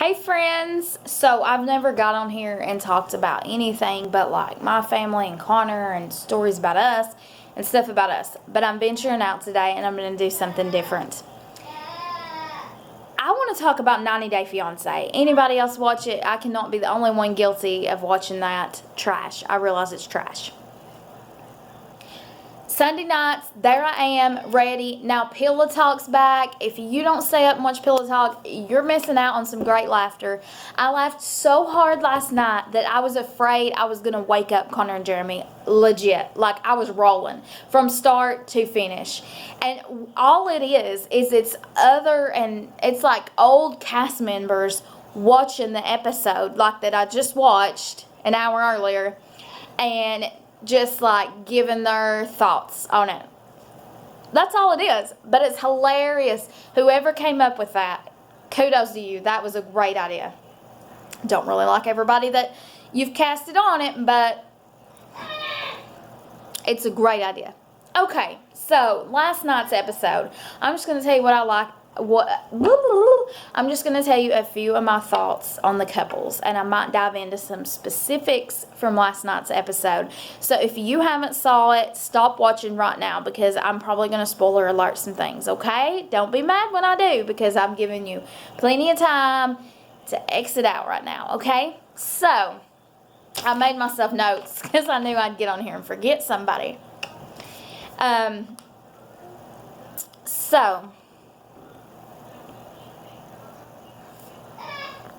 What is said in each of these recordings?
Hey friends, so I've never got on here and talked about anything but like my family and Connor and stories about us and stuff about us. But I'm venturing out today and I'm going to do something different. I want to talk about 90 Day Fiance. Anybody else watch it? I cannot be the only one guilty of watching that trash. I realize it's trash. Sunday nights, there I am, ready. Now, Pillow Talk's back. If you don't stay up and watch Pillow Talk, you're missing out on some great laughter. I laughed so hard last night that I was afraid I was going to wake up Connor and Jeremy. Legit. Like, I was rolling from start to finish. And all it is it's it's like old cast members watching the episode like that I just watched an hour earlier. And just like giving their thoughts on it. That's all it is. But it's hilarious. Whoever came up with that, kudos to you. That was a great idea. Don't really like everybody that you've casted on it, but it's a great idea. Okay, so last night's episode, I'm just going to tell you what I like. I'm just going to tell you a few of my thoughts on the couples, and I might dive into some specifics from last night's episode. So if you haven't saw it, stop watching right now because I'm probably going to spoiler alert some things, okay? Don't be mad when I do because I'm giving you plenty of time to exit out right now, okay? So I made myself notes because I knew I'd get on here and forget somebody.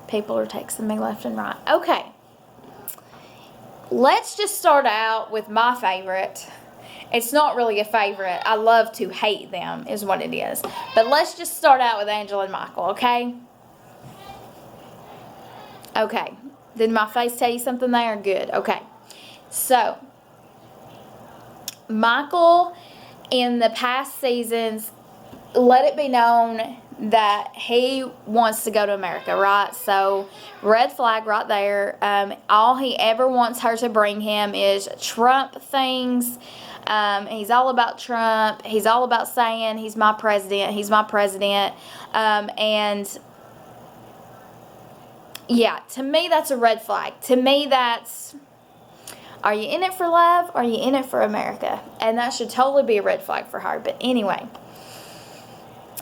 People are texting me left and right. Okay. Let's just start out with my favorite. It's not really a favorite. I love to hate them is what it is. But let's just start out with Angela and Michael, okay? Okay. Did my face tell you something there? Good. Okay. So, Michael, in the past seasons, let it be known that he wants to go to America, right? So, red flag right there. All he ever wants her to bring him is Trump things. He's all about Trump. He's all about saying he's my president. He's my president. And yeah, to me, that's a red flag. To me, that's, are you in it for love? Or are you in it for America? And that should totally be a red flag for her. But anyway,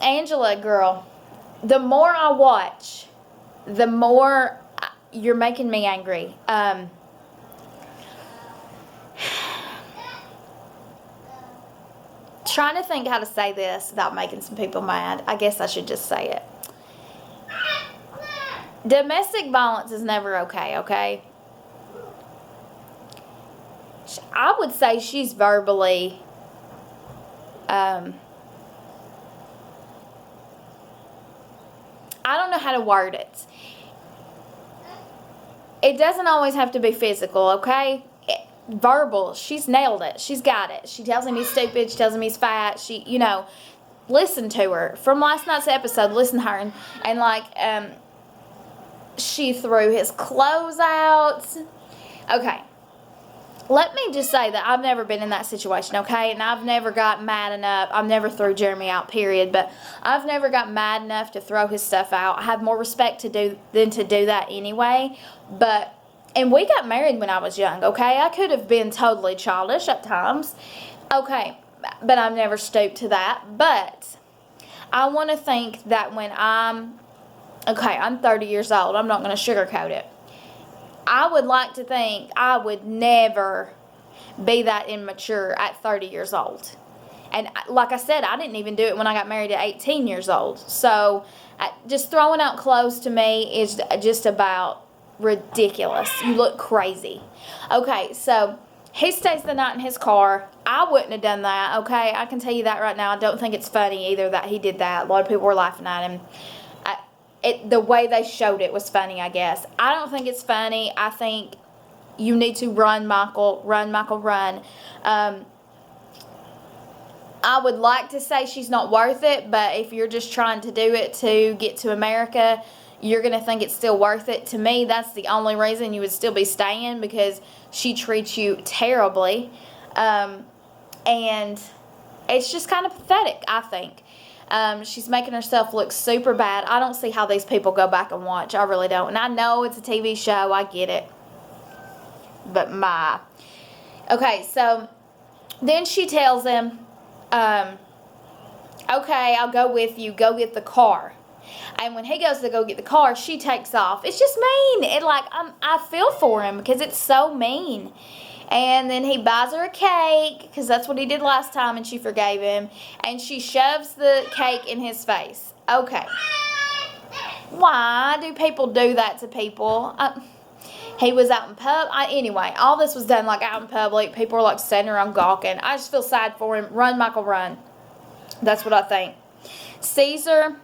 Angela, girl, the more I watch, the more you're making me angry. Trying to think how to say this without making some people mad. I guess I should just say it. Domestic violence is never okay, okay? I would say she's verbally I don't know how to word it. It doesn't always have to be physical, okay? Verbal. She's nailed it. She's got it. She tells him he's stupid. She tells him he's fat. She, listen to her. From last night's episode, listen to her. And she threw his clothes out. Okay. Let me just say that I've never been in that situation, okay? And I've never got mad enough. I've never threw Jeremy out, period. But I've never got mad enough to throw his stuff out. I have more respect than to do that anyway. And we got married when I was young, okay? I could have been totally childish at times. Okay, but I've never stooped to that. But I want to think that when I'm 30 years old. I'm not going to sugarcoat it. I would like to think I would never be that immature at 30 years old. And like I said, I didn't even do it when I got married at 18 years old. So just throwing out clothes to me is just about ridiculous. You look crazy. Okay, so he stays the night in his car. I wouldn't have done that, okay? I can tell you that right now. I don't think it's funny either that he did that. A lot of people were laughing at him. The way they showed it was funny, I guess. I don't think it's funny. I think you need to run, Michael. Run, Michael, run. I would like to say she's not worth it, but if you're just trying to do it to get to America, you're going to think it's still worth it. To me, that's the only reason you would still be staying, because she treats you terribly. And it's just kind of pathetic, I think. She's making herself look super bad. I don't see how these people go back and watch. I really don't. And I know it's a TV show. I get it. But my. Okay, so then she tells him, okay, I'll go with you. Go get the car. And when he goes to go get the car, she takes off. It's just mean. I feel for him because it's so mean. And then he buys her a cake because that's what he did last time and she forgave him. And she shoves the cake in his face. Okay. Why do people do that to people? He was out in anyway, all this was done like out in public. People were like standing around gawking. I just feel sad for him. Run, Michael, run. That's what I think. Caesar.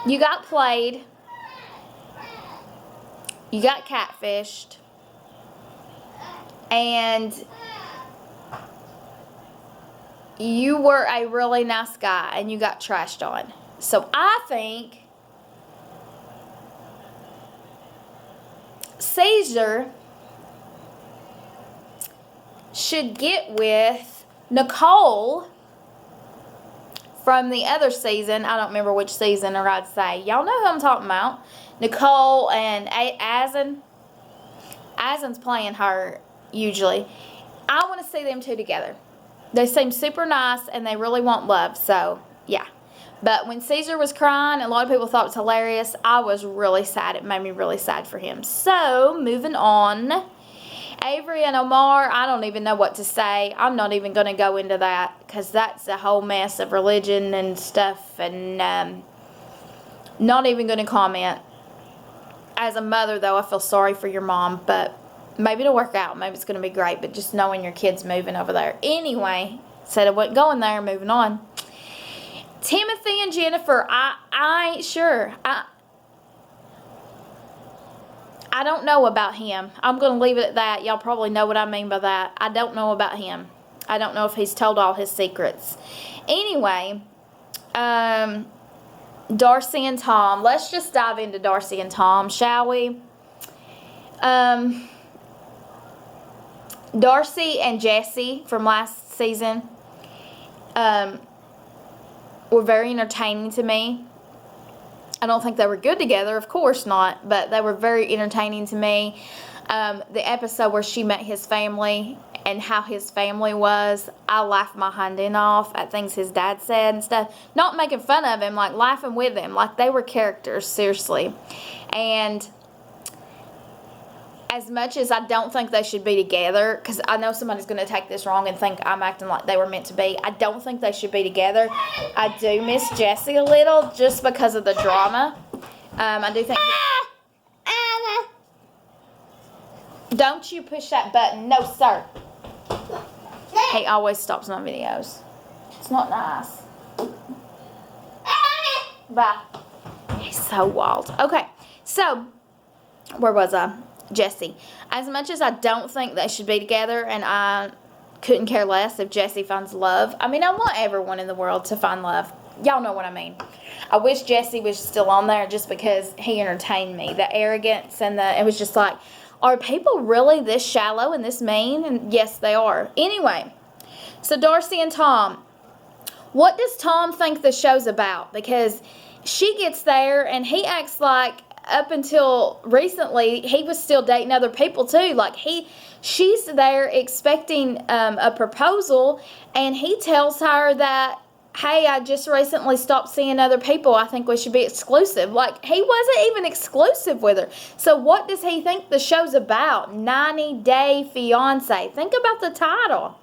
You got played. You got catfished. And you were a really nice guy and you got trashed on. So I think Caesar should get with Nicole from the other season. I don't remember which season, or I'd say. Y'all know who I'm talking about. Nicole and Azen. Azen's playing her usually. I want to see them two together. They seem super nice and they really want love. So, yeah. But when Caesar was crying, a lot of people thought it was hilarious. I was really sad. It made me really sad for him. So, moving on. Avery and Omar, I don't even know what to say. I'm not even going to go into that because that's a whole mess of religion and stuff. And not even going to comment. As a mother, though, I feel sorry for your mom. But maybe it'll work out. Maybe it's going to be great. But just knowing your kid's moving over there. Anyway, said I wasn't going there. Moving on. Timothy and Jennifer, I ain't sure. I don't know about him. I'm going to leave it at that. Y'all probably know what I mean by that. I don't know about him. I don't know if he's told all his secrets. Anyway, Darcy and Tom. Let's just dive into Darcy and Tom, shall we? Darcy and Jesse from last season were very entertaining to me. I don't think they were good together, of course not, but they were very entertaining to me. The episode where she met his family and how his family was, I laughed my hind end off at things his dad said and stuff. Not making fun of him, like laughing with him, like they were characters, seriously. And as much as I don't think they should be together, because I know somebody's going to take this wrong and think I'm acting like they were meant to be. I don't think they should be together. I do miss Jesse a little just because of the drama. I do think... Don't you push that button. No, sir. He always stops my videos. It's not nice. Bye. He's so wild. Okay, so where was I? Jesse. As much as I don't think they should be together, and I couldn't care less if Jesse finds love. I mean, I want everyone in the world to find love. Y'all know what I mean. I wish Jesse was still on there just because he entertained me. The arrogance and it was just like, are people really this shallow and this mean? And yes, they are. Anyway, so Darcy and Tom. What does Tom think the show's about? Because she gets there and he acts like up until recently, he was still dating other people too. Like she's there expecting a proposal, and he tells her that, hey, I just recently stopped seeing other people. I think we should be exclusive. Like, he wasn't even exclusive with her. So what does he think the show's about? 90-Day Fiance. Think about the title.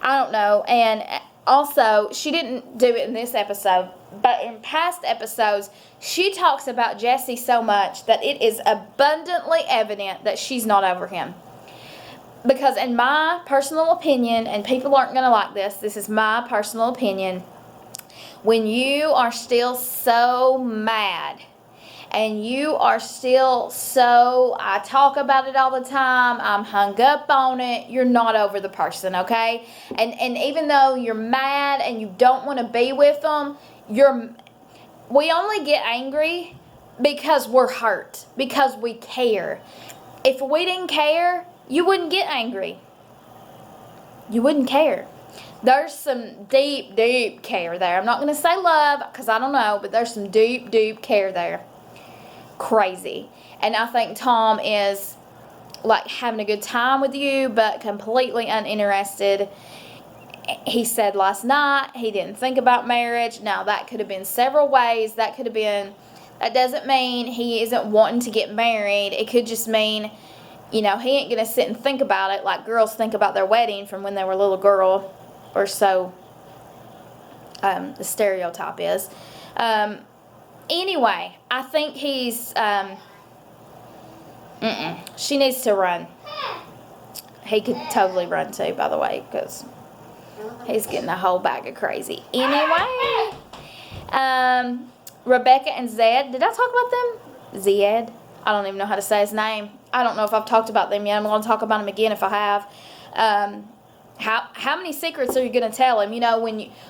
I don't know. And also, she didn't do it in this episode, but in past episodes, she talks about Jesse so much that it is abundantly evident that she's not over him. Because in my personal opinion, and people aren't going to like this is my personal opinion, when you are still so mad, and you are still so, I talk about it all the time, I'm hung up on it, you're not over the person, okay? And even though you're mad and you don't want to be with them, we only get angry because we're hurt, because we care. If we didn't care, you wouldn't get angry. You wouldn't care. There's some deep, deep care there. I'm not going to say love because I don't know, but there's some deep, deep care there. Crazy. And I think Tom is like having a good time with you, but completely uninterested. He said last night he didn't think about marriage. Now, that could have been several ways. That doesn't mean he isn't wanting to get married. It could just mean, he ain't going to sit and think about it like girls think about their wedding from when they were a little girl, or so the stereotype is. Anyway, I think he's, she needs to run. He could totally run too, by the way, because he's getting a whole bag of crazy. Anyway, Rebecca and Zed. Did I talk about them? Zed. I don't even know how to say his name. I don't know if I've talked about them yet. I'm going to talk about him again if I have. How many secrets are you going to tell him?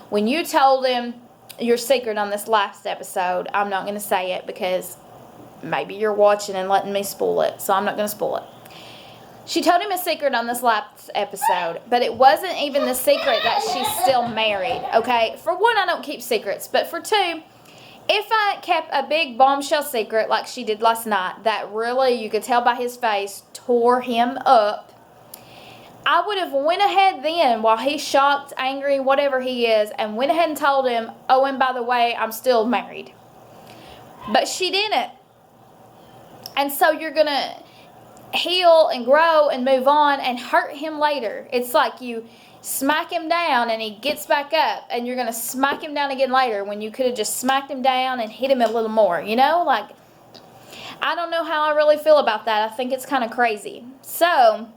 When you told him your secret on this last episode, I'm not going to say it because maybe you're watching and letting me spoil it, so I'm not going to spoil it. She told him a secret on this last episode, but it wasn't even the secret that she's still married, okay? For one, I don't keep secrets, but for two, if I kept a big bombshell secret like she did last night that really, you could tell by his face, tore him up, I would have went ahead then while he's shocked, angry, whatever he is, and went ahead and told him, oh, and by the way, I'm still married. But she didn't. And so you're going to heal and grow and move on and hurt him later. It's like you smack him down and he gets back up, and you're going to smack him down again later when you could have just smacked him down and hit him a little more, Like, I don't know how I really feel about that. I think it's kind of crazy. So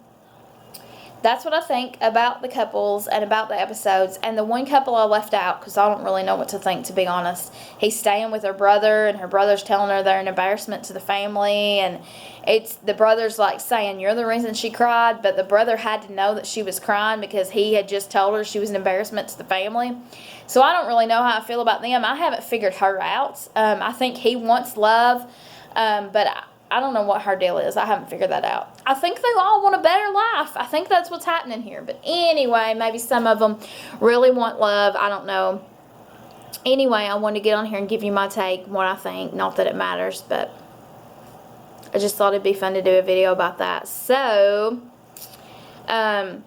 that's what I think about the couples and about the episodes. And the one couple I left out because I don't really know what to think, to be honest. He's staying with her brother, and her brother's telling her they're an embarrassment to the family. And it's the brother's like saying, you're the reason she cried. But the brother had to know that she was crying because he had just told her she was an embarrassment to the family. So I don't really know how I feel about them. I haven't figured her out. I think he wants love, but I don't know what her deal is. I haven't figured that out. I think they all want a better life. I think that's what's happening here. But anyway, maybe some of them really want love. I don't know. Anyway, I wanted to get on here and give you my take, what I think. Not that it matters, but I just thought it'd be fun to do a video about that. So, love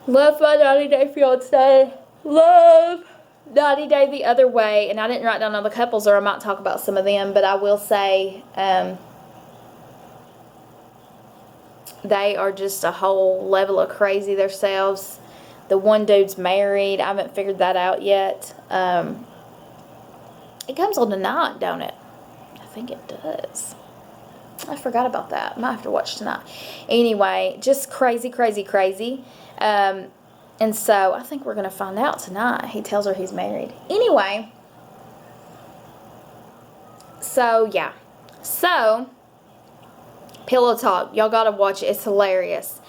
my 90-day fiance. Love 90 Day the Other Way. And I didn't write down all the couples, or I might talk about some of them, but I will say they are just a whole level of crazy themselves. The one dude's married. I haven't figured that out yet. It comes on tonight, don't it? I think it does. I forgot about that. I might have to watch tonight. Anyway, just crazy, crazy, crazy. And so I think we're going to find out tonight. He tells her he's married. Anyway. So, yeah. So, Pillow Talk. Y'all got to watch it. It's hilarious.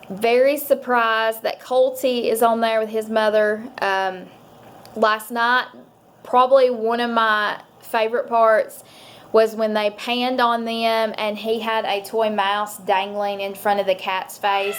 Very surprised that Colty is on there with his mother. Last night, probably one of my favorite parts was when they panned on them and he had a toy mouse dangling in front of the cat's face.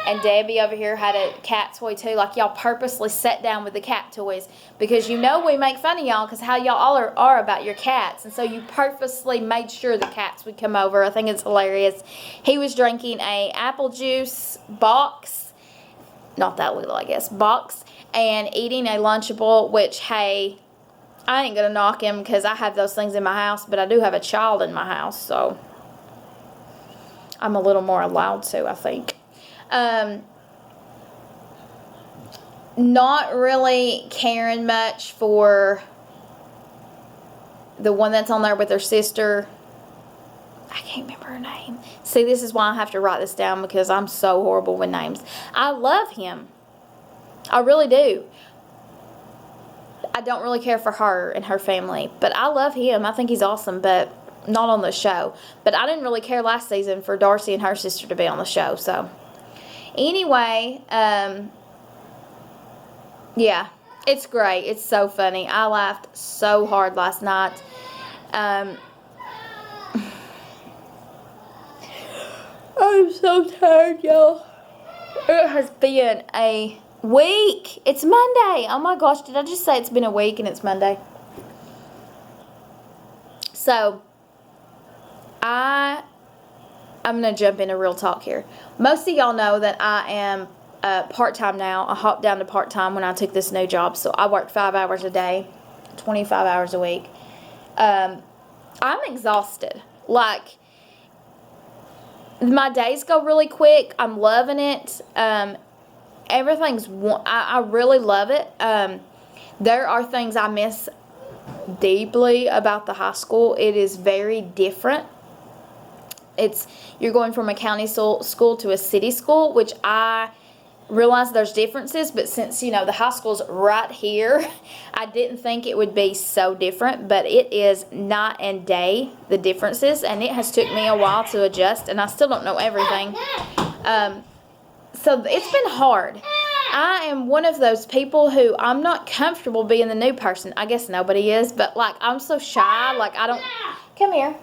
And Debbie over here had a cat toy too. Like, y'all purposely sat down with the cat toys because you know we make fun of y'all because how y'all all are about your cats. And so you purposely made sure the cats would come over. I think it's hilarious. He was drinking a apple juice box. Not that little, I guess. Box. And eating a Lunchable, which, hey, I ain't going to knock him because I have those things in my house. But I do have a child in my house, so I'm a little more allowed to, I think. Not really caring much for the one that's on there with her sister. I can't remember her name. See, this is why I have to write this down because I'm so horrible with names. I love him. I really do. I don't really care for her and her family, but I love him. I think he's awesome, but not on the show. But I didn't really care last season for Darcy and her sister to be on the show, so... Anyway, yeah, it's great. It's so funny. I laughed so hard last night. I'm so tired, y'all. It has been a week. It's Monday. Oh my gosh, did I just say it's been a week and it's Monday? So, I'm going to jump into real talk here. Most of y'all know that I am part-time now. I hopped down to part-time when I took this new job. So, I work 5 hours a day, 25 hours a week. I'm exhausted. Like, my days go really quick. I'm loving it. Everything's, I really love it. There are things I miss deeply about the high school. It is very different. You're going from a county school to a city school, which I realize there's differences, but since, the high school's right here, I didn't think it would be so different, but it is night and day, the differences, and it has took me a while to adjust, and I still don't know everything. So it's been hard. I am one of those people who I'm not comfortable being the new person. I guess nobody is, but like I'm so shy, like I don't. Come here.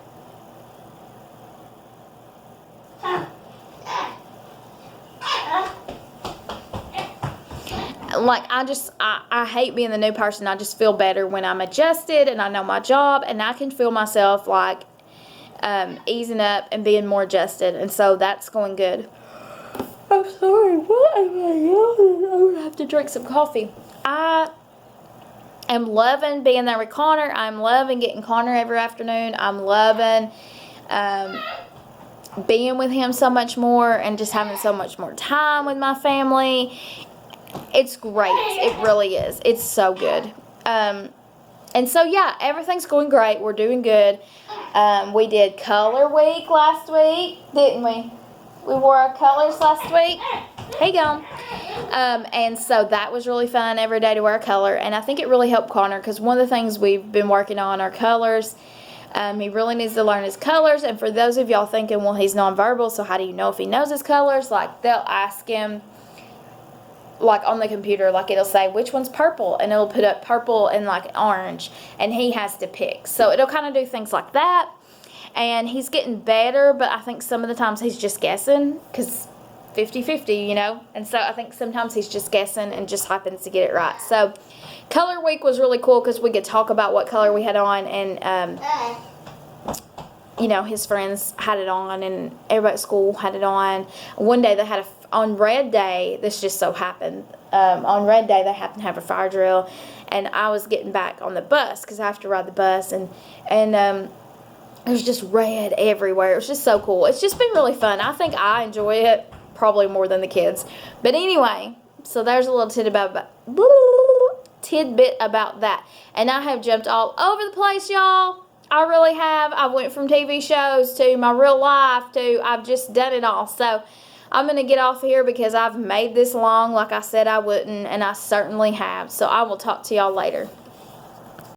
Like I hate being the new person. I just feel better when I'm adjusted and I know my job and I can feel myself like easing up and being more adjusted, and so that's going good. I'm sorry, what am I yelling? I'm going to have to drink some coffee. I am loving being there with Connor. I'm loving getting Connor every afternoon. I'm loving being with him so much more and just having so much more time with my family. It's great. It really is. It's so good. And so, yeah, everything's going great. We're doing good. We did color week last week, didn't we? We wore our colors last week. Hey, go. And so that was really fun every day to wear a color. And I think it really helped Connor because one of the things we've been working on are colors. He really needs to learn his colors. And for those of y'all thinking, well, he's nonverbal, so how do you know if he knows his colors? Like, they'll ask him, like, on the computer, like, it'll say, which one's purple? And it'll put up purple and, like, orange. And he has to pick. So it'll kind of do things like that. And he's getting better, but I think some of the times he's just guessing because 50-50, And so I think sometimes he's just guessing and just happens to get it right. So color week was really cool because we could talk about what color we had on, and his friends had it on and everybody at school had it on. One day they had on red day, this just so happened, on red day they happened to have a fire drill, and I was getting back on the bus because I have to ride the bus, and there's just red everywhere. It was just so cool. It's just been really fun. I think I enjoy it probably more than the kids. But anyway, so there's a little tidbit about that. And I have jumped all over the place, y'all. I really have. I went from TV shows to my real life to I've just done it all. So I'm going to get off here because I've made this long like I said I wouldn't, and I certainly have. So I will talk to y'all later.